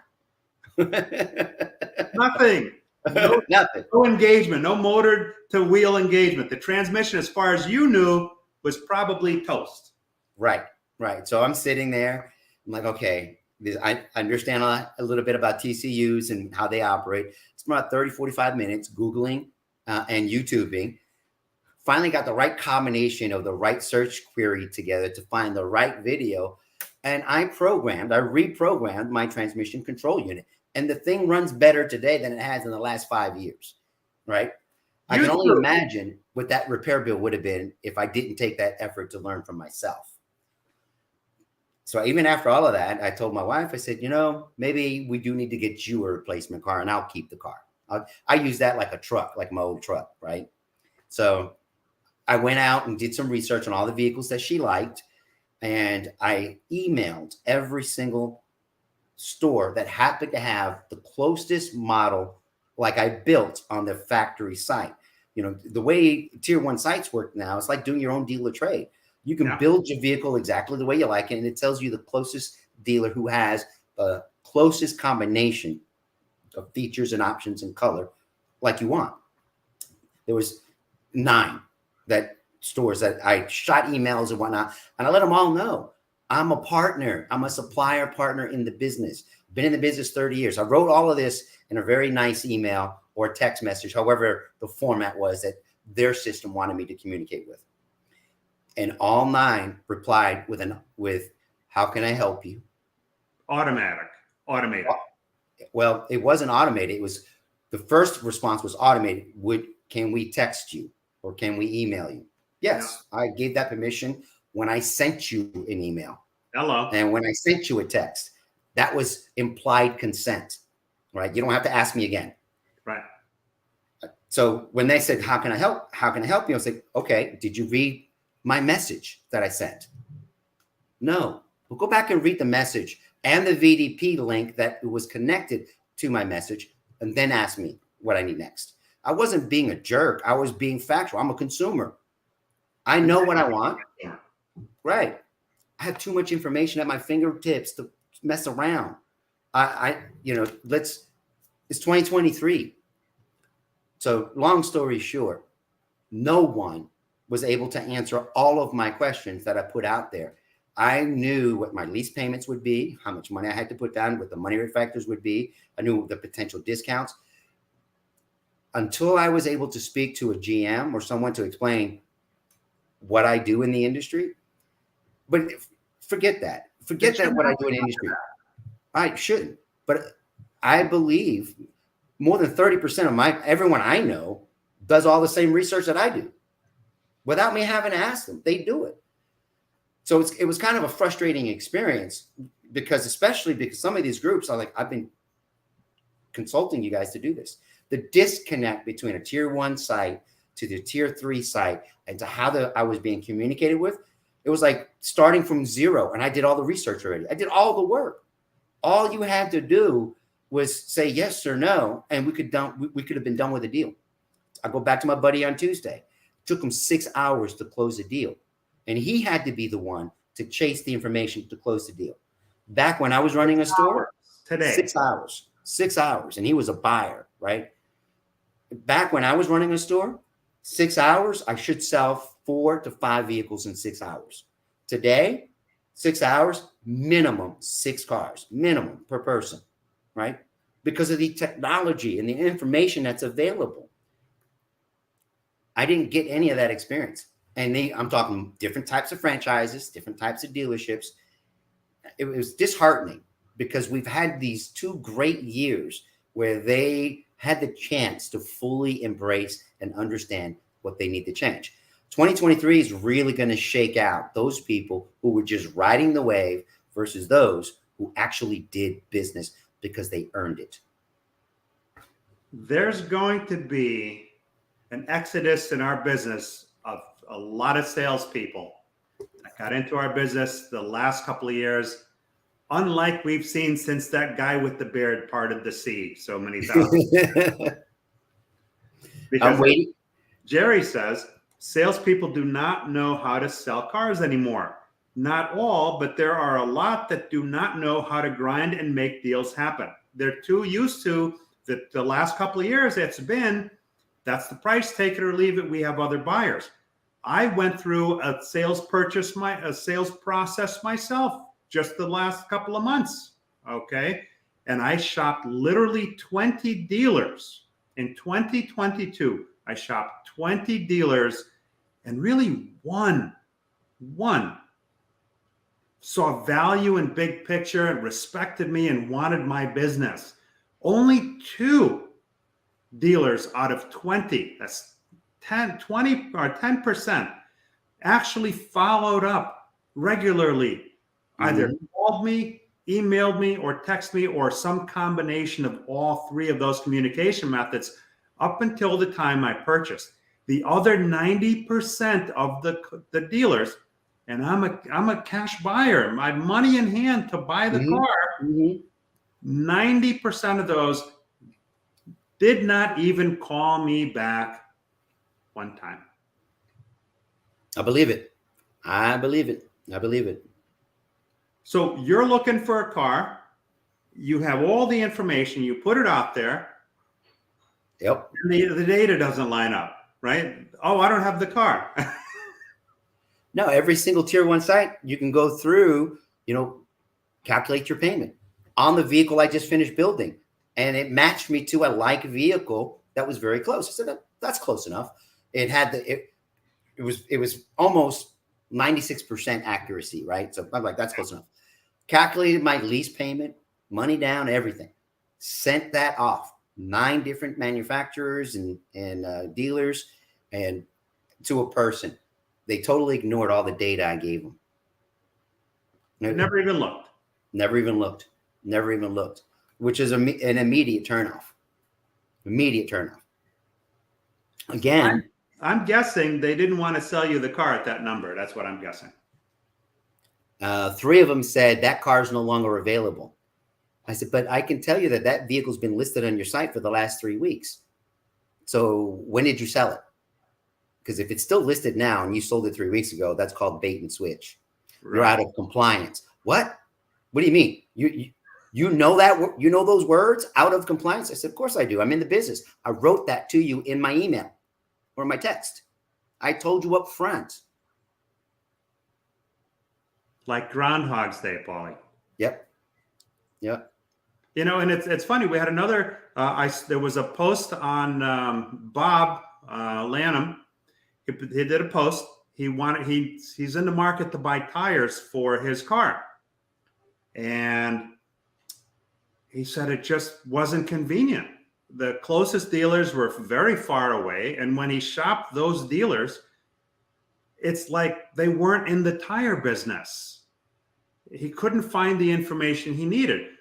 Nothing. Nothing. No engagement, no motor to wheel engagement. The transmission, as far as you knew, was probably toast. Right. So I'm sitting there. I'm like, okay, I understand a little bit about TCUs and how they operate. It's about 30, 45 minutes Googling and YouTubing. Finally got the right combination of the right search query together to find the right video. And I reprogrammed my transmission control unit. And the thing runs better today than it has in the last 5 years, right? I can only imagine what that repair bill would have been if I didn't take that effort to learn from myself. So even after all of that, I told my wife, I said, maybe we do need to get you a replacement car and I'll keep the car. I use that like a truck, like my old truck, right? So I went out and did some research on all the vehicles that she liked. And I emailed every single store that happened to have the closest model like I built on the factory site. The way tier 1 sites work now, it's like doing your own dealer trade. You can build your vehicle exactly the way you like it, and it tells you the closest dealer who has the closest combination of features and options and color like you want. There was 9 stores that I shot emails and whatnot, and I let them all know I'm a partner. I'm a supplier partner in the business. Been in the business 30 years. I wrote all of this in a very nice email or text message, however the format was that their system wanted me to communicate with. And all 9 replied with how can I help you? Automated. Well, it wasn't automated. It was the first response was automated. Can we text you or can we email you? Yes, I gave that permission when I sent you an email. Hello. And when I sent you a text, that was implied consent, right? You don't have to ask me again. Right. So when they said, how can I help? How can I help you? I was like, okay, did you read my message that I sent? No. Well, go back and read the message and the VDP link that was connected to my message and then ask me what I need next. I wasn't being a jerk. I was being factual. I'm a consumer. I know what I want. Right. I have too much information at my fingertips to mess around. It's 2023. So long story short, no one was able to answer all of my questions that I put out there. I knew what my lease payments would be, how much money I had to put down, what the money rate factors would be. I knew the potential discounts. Until I was able to speak to a GM or someone to explain what I do in the industry. But forget that. Forget that what I do in the industry. I shouldn't. But I believe more than 30% of everyone I know does all the same research that I do. Without me having to ask them, they do it. So it was kind of a frustrating experience especially because some of these groups are like, I've been consulting you guys to do this. The disconnect between a tier 1 site to the tier 3 site and to how I was being communicated with, it was like starting from zero. And I did all the research already. I did all the work. All you had to do was say yes or no, and we could have been done with the deal. I go back to my buddy on Tuesday. It took him 6 hours to close the deal. And he had to be the one to chase the information to close the deal. Back when I was running a store, today, 6 hours, and he was a buyer, right? Back when I was running a store, 6 hours, I should sell 4 to 5 vehicles in 6 hours. Today, 6 hours, minimum 6 cars, minimum per person, right? Because of the technology and the information that's available. I didn't get any of that experience. And I'm talking different types of franchises, different types of dealerships. It was disheartening because we've had these 2 great years where they had the chance to fully embrace and understand what they need to change. 2023 is really going to shake out those people who were just riding the wave versus those who actually did business because they earned it. There's going to be an exodus in our business of a lot of salespeople that got into our business the last couple of years, unlike we've seen since that guy with the beard parted the sea so many times. Because I'm waiting. Jerry says salespeople do not know how to sell cars anymore. Not all, but there are a lot that do not know how to grind and make deals happen. They're too used to the last couple of years. It's been, that's the price, take it or leave it. We have other buyers. I went through a sales process myself just the last couple of months. Okay. And I shopped literally 20 dealers in 2022. I shopped 20 dealers and really one saw value in big picture and respected me and wanted my business. Only 2 dealers out of 20, that's 20 or 10%, actually followed up regularly. Either called me, emailed me, or texted me, or some combination of all 3 of those communication methods up until the time I purchased. The other 90% of the dealers, and I'm a cash buyer, my money in hand to buy the car, 90% of those did not even call me back one time. I believe it. I believe it. I believe it. So you're looking for a car. You have all the information. You put it out there. Yep. And the data doesn't line up, right? Oh, I don't have the car. No, every single tier 1 site, you can go through, calculate your payment on the vehicle I just finished building. And it matched me to a like vehicle that was very close. I said, that's close enough. It had it was almost 96% accuracy, right? So I'm like, that's close enough. Calculated my lease payment, money down, everything. Sent that off. 9 different manufacturers and dealers, and to a person. They totally ignored all the data I gave them. Never even looked. Never even looked. Which is an immediate turnoff. Immediate turnoff. Again, I'm guessing they didn't want to sell you the car at that number. That's what I'm guessing. 3 of them said that car is no longer available. I said, but I can tell you that vehicle's been listed on your site for the last 3 weeks. So when did you sell it? Because if it's still listed now and you sold it 3 weeks ago, that's called bait and switch. Right. You're out of compliance. What? What do you mean? You know that? You know those words, out of compliance? I said, of course I do. I'm in the business. I wrote that to you in my email or my text. I told you up front. Like Groundhog's Day, Paulie. Yep. And it's funny. We had another. There was a post on Bob Lanham. He did a post. He's in the market to buy tires for his car, and he said it just wasn't convenient. The closest dealers were very far away, and when he shopped those dealers, it's like they weren't in the tire business. He couldn't find the information he needed.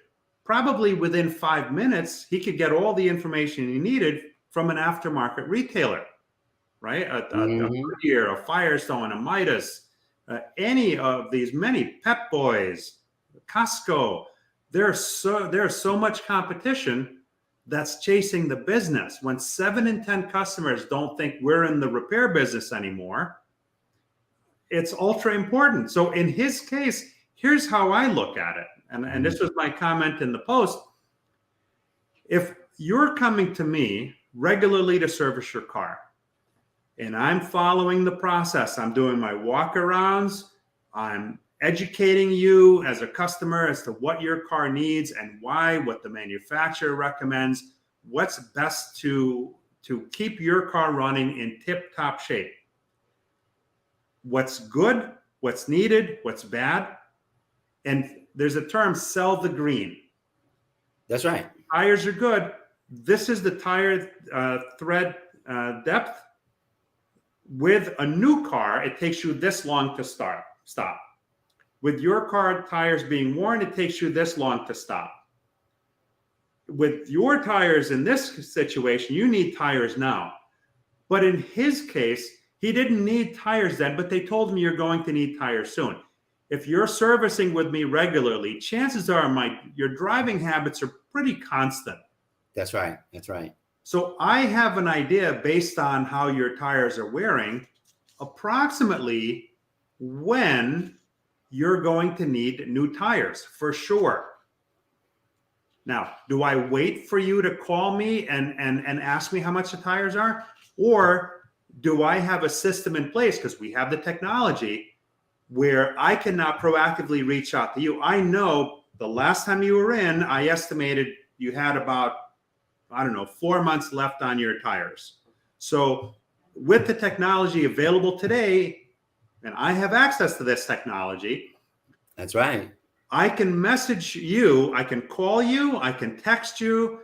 Probably within 5 minutes, he could get all the information he needed from an aftermarket retailer, right? A Goodyear, a Firestone, a Midas, any of these, many Pep Boys, Costco. There's so much competition that's chasing the business. When 7 in 10 customers don't think we're in the repair business anymore, it's ultra important. So in his case, here's how I look at it. And this was my comment in the post. If you're coming to me regularly to service your car, and I'm following the process, I'm doing my walk-arounds, I'm educating you as a customer as to what your car needs and why, what the manufacturer recommends, what's best to keep your car running in tip-top shape. What's good, what's needed, what's bad. And there's a term, sell the green. That's right. Tires are good. This is the tire thread depth. With a new car, it takes you this long to stop. With your car tires being worn, it takes you this long to stop. With your tires in this situation, you need tires now. But in his case, he didn't need tires then, but they told him you're going to need tires soon. If you're servicing with me regularly, chances are your driving habits are pretty constant. That's right. That's right. So I have an idea based on how your tires are wearing, approximately when you're going to need new tires for sure. Now, do I wait for you to call me and ask me how much the tires are? Or do I have a system in place, because we have the technology, where I can now proactively reach out to you? I know the last time you were in, I estimated you had about, 4 months left on your tires. So with the technology available today, and I have access to this technology. That's right. I can message you, I can call you, I can text you,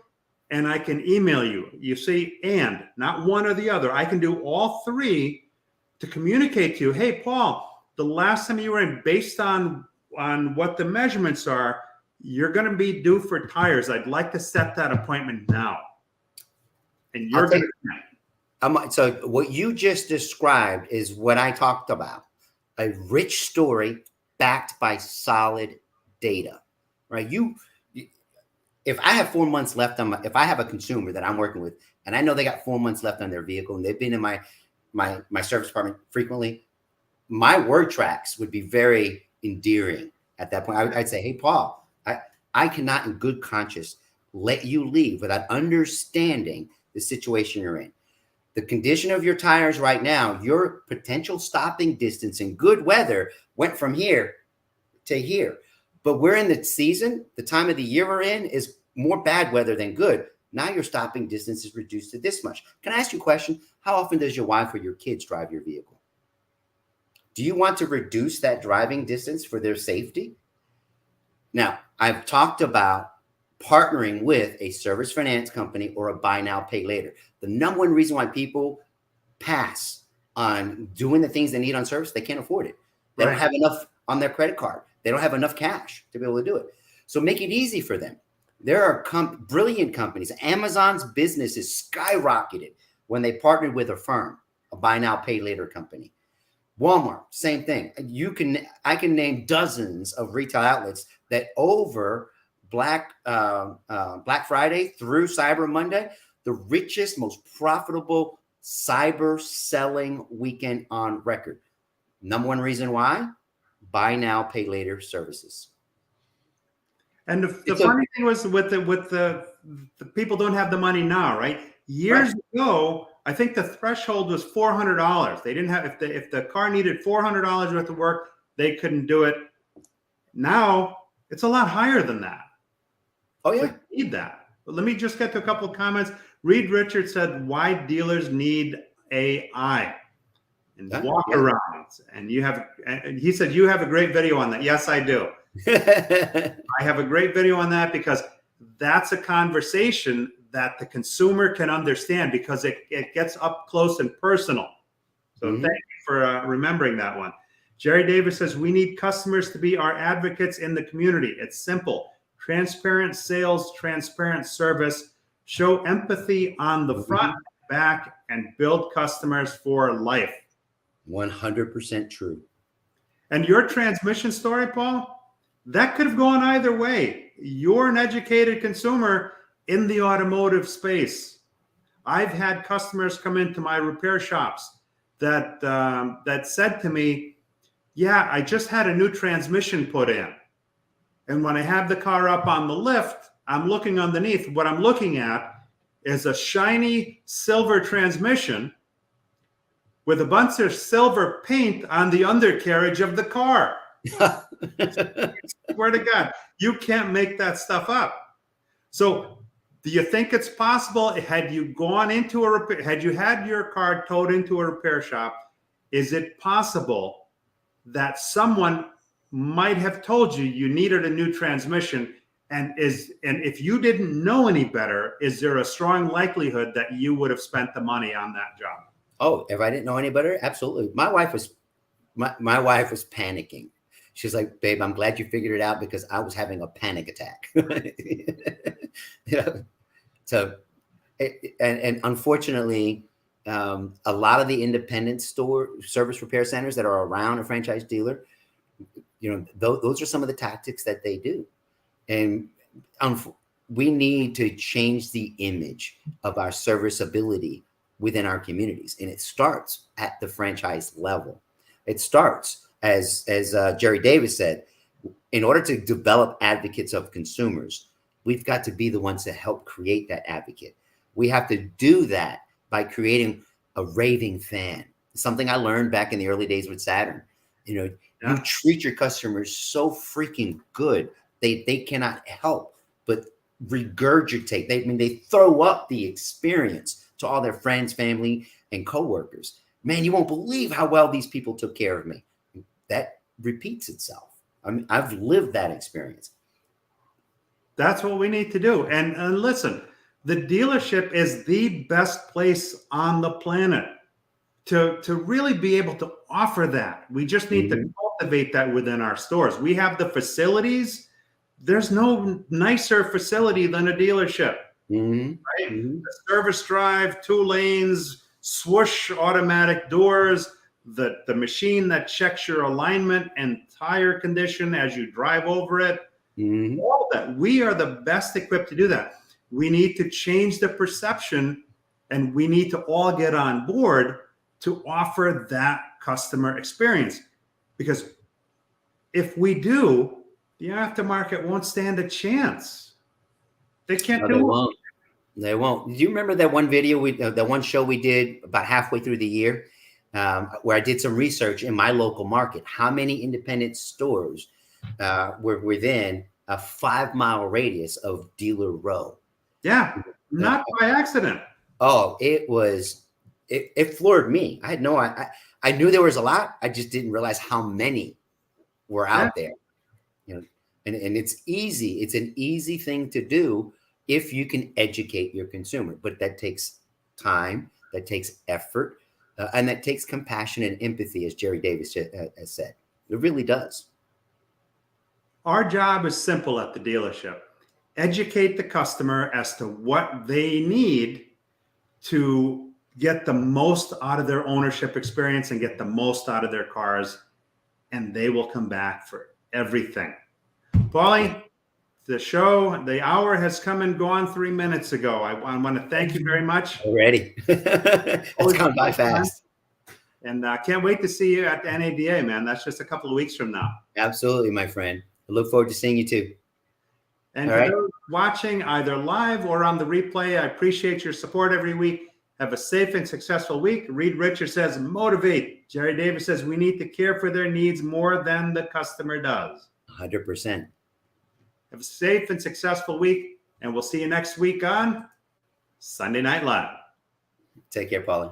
and I can email you. You see, and not one or the other. I can do all three to communicate to you. Hey, Paul, the last time you were in, based on what the measurements are, you're going to be due for tires. I'd like to set that appointment now. And you're going to. So what you just described is what I talked about. A rich story backed by solid data, right? If I have 4 months left if I have a consumer that I'm working with and I know they got 4 months left on their vehicle and they've been in my service department frequently, my word tracks would be very endearing at that point. I'd say, hey, Paul, I cannot in good conscience let you leave without understanding the situation you're in. The condition of your tires right now, your potential stopping distance in good weather went from here to here. But we're in the season, the time of the year we're in is more bad weather than good. Now your stopping distance is reduced to this much. Can I ask you a question? How often does your wife or your kids drive your vehicle? Do you want to reduce that driving distance for their safety? Now, I've talked about partnering with a service finance company or a buy now, pay later. The number one reason why people pass on doing the things they need on service, they can't afford it. They don't have enough on their credit card. They don't have enough cash to be able to do it. So make it easy for them. There are brilliant companies. Amazon's business is skyrocketed when they partnered with a firm, a buy now, pay later company. Walmart, same thing. I can name dozens of retail outlets that over Black Friday through Cyber Monday, the richest, most profitable cyber selling weekend on record. Number one reason why? Buy now, pay later services. And the funny thing was with the people don't have the money now, right? Years ago, I think the threshold was $400. They didn't have, if the car needed $400 worth of work, they couldn't do it. Now it's a lot higher than that. Oh yeah, so you need that. But let me just get to a couple of comments. Reed Richards said, "Why dealers need AI and walk arounds?" And he said, "You have a great video on that." Yes, I do. I have a great video on that because that's a conversation that the consumer can understand because it gets up close and personal. So thank you for remembering that one. Jerry Davis says, "We need customers to be our advocates in the community. It's simple. Transparent sales, transparent service, show empathy on the front, back, and build customers for life." 100% true. And your transmission story, Paul, that could have gone either way. You're an educated consumer in the automotive space. I've had customers come into my repair shops that said to me, "Yeah, I just had a new transmission put in. And when I have the car up on the lift, I'm looking underneath. What I'm looking at is a shiny silver transmission with a bunch of silver paint on the undercarriage of the car." Swear to God, you can't make that stuff up. So do you think it's possible, had you gone into a repair, had you had your car towed into a repair shop, is it possible that someone might have told you needed a new transmission, and if you didn't know any better, is there a strong likelihood that you would have spent the money on that job? Oh, if I didn't know any better, absolutely. My wife was panicking. She's like, babe, I'm glad you figured it out because I was having a panic attack. So, and unfortunately, a lot of the independent store service repair centers that are around a franchise dealer, those are some of the tactics that they do. And we need to change the image of our serviceability within our communities. And it starts at the franchise level. It starts, as Jerry Davis said, in order to develop advocates of consumers, we've got to be the ones to help create that advocate. We have to do that by creating a raving fan. Something I learned back in the early days with Saturn. You treat your customers so freaking good. They cannot help but regurgitate. They throw up the experience to all their friends, family, and coworkers. Man, you won't believe how well these people took care of me. That repeats itself. I mean, I've lived that experience. That's what we need to do. And listen, the dealership is the best place on the planet to really be able to offer that. We just need to cultivate that within our stores. We have the facilities. There's no nicer facility than a dealership, right? The service drive, 2 lanes, swoosh automatic doors, the machine that checks your alignment and tire condition as you drive over it. All that. We are the best equipped to do that. We need to change the perception, and we need to all get on board to offer that customer experience. Because if we do, the aftermarket won't stand a chance. They can't do it. They won't. Do you remember that one video that one show we did about halfway through the year, where I did some research in my local market? How many independent stores were within a 5-mile radius of Dealer Row? Yeah, not by accident. Oh, it floored me. I knew there was a lot. I just didn't realize how many were out there. And it's easy. It's an easy thing to do if you can educate your consumer, but that takes time, that takes effort, and that takes compassion and empathy, as Jerry Davis has said. It really does. Our job is simple at the dealership. Educate the customer as to what they need to get the most out of their ownership experience and get the most out of their cars, and they will come back for everything. Paulie, the hour has come and gone 3 minutes ago. I want to thank you very much. Already. It's gone by fast. And I can't wait to see you at the NADA, man. That's just a couple of weeks from now. Absolutely, my friend. I look forward to seeing you too. And for those watching either live or on the replay, I appreciate your support every week. Have a safe and successful week. Reed Richards says, motivate. Jerry Davis says, we need to care for their needs more than the customer does. 100%. Have a safe and successful week, and we'll see you next week on Sunday Night Live. Take care, Paulie.